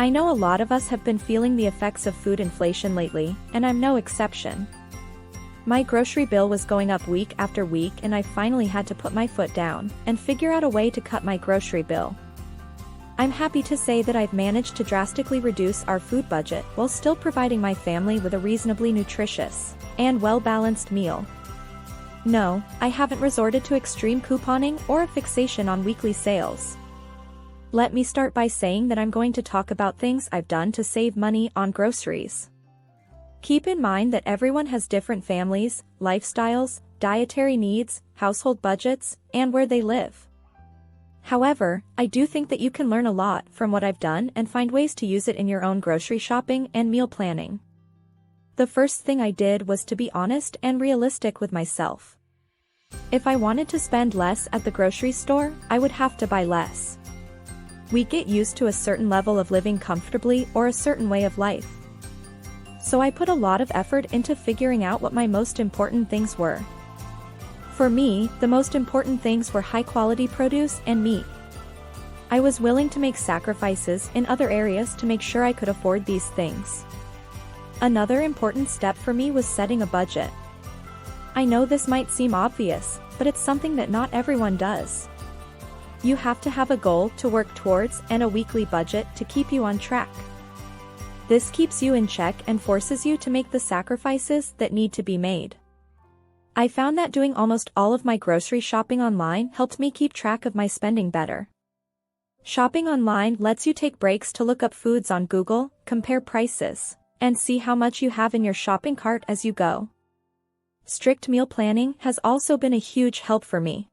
I know a lot of us have been feeling the effects of food inflation lately, and I'm no exception. My grocery bill was going up week after week, and I finally had to put my foot down and figure out a way to cut my grocery bill. I'm happy to say that I've managed to drastically reduce our food budget while still providing my family with a reasonably nutritious and well-balanced meal. No, I haven't resorted to extreme couponing or a fixation on weekly sales. Let me start by saying that I'm going to talk about things I've done to save money on groceries. Keep in mind that everyone has different families, lifestyles, dietary needs, household budgets, and where they live. However, I do think that you can learn a lot from what I've done and find ways to use it in your own grocery shopping and meal planning. The first thing I did was to be honest and realistic with myself. If I wanted to spend less at the grocery store, I would have to buy less. We get used to a certain level of living comfortably or a certain way of life. So I put a lot of effort into figuring out what my most important things were. For me, the most important things were high-quality produce and meat. I was willing to make sacrifices in other areas to make sure I could afford these things. Another important step for me was setting a budget. I know this might seem obvious, but it's something that not everyone does. You have to have a goal to work towards and a weekly budget to keep you on track. This keeps you in check and forces you to make the sacrifices that need to be made. I found that doing almost all of my grocery shopping online helped me keep track of my spending better. Shopping online lets you take breaks to look up foods on Google, compare prices, and see how much you have in your shopping cart as you go. Strict meal planning has also been a huge help for me.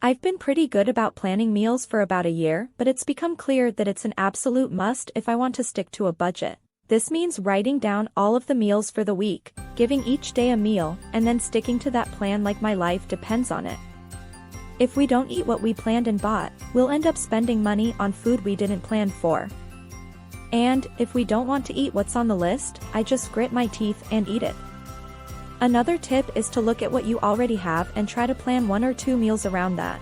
I've been pretty good about planning meals for about a year, but it's become clear that it's an absolute must if I want to stick to a budget. This means writing down all of the meals for the week, giving each day a meal, and then sticking to that plan like my life depends on it. If we don't eat what we planned and bought, we'll end up spending money on food we didn't plan for. And, if we don't want to eat what's on the list, I just grit my teeth and eat it. Another tip is to look at what you already have and try to plan 1 or 2 meals around that.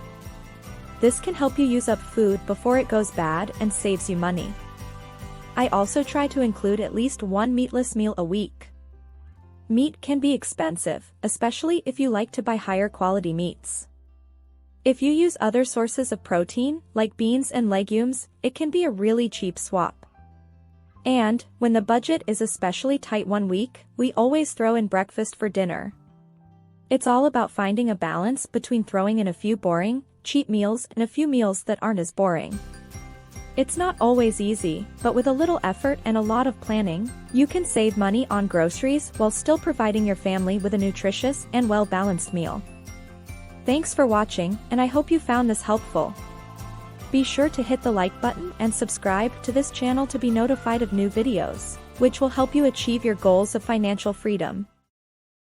This can help you use up food before it goes bad and saves you money. I also try to include at least 1 meatless meal a week. Meat can be expensive, especially if you like to buy higher quality meats. If you use other sources of protein, like beans and legumes, it can be a really cheap swap. And, when the budget is especially tight one week, we always throw in breakfast for dinner. It's all about finding a balance between throwing in a few boring, cheap meals and a few meals that aren't as boring. It's not always easy, but with a little effort and a lot of planning, you can save money on groceries while still providing your family with a nutritious and well-balanced meal. Thanks for watching, and I hope you found this helpful. Be sure to hit the like button and subscribe to this channel to be notified of new videos, which will help you achieve your goals of financial freedom.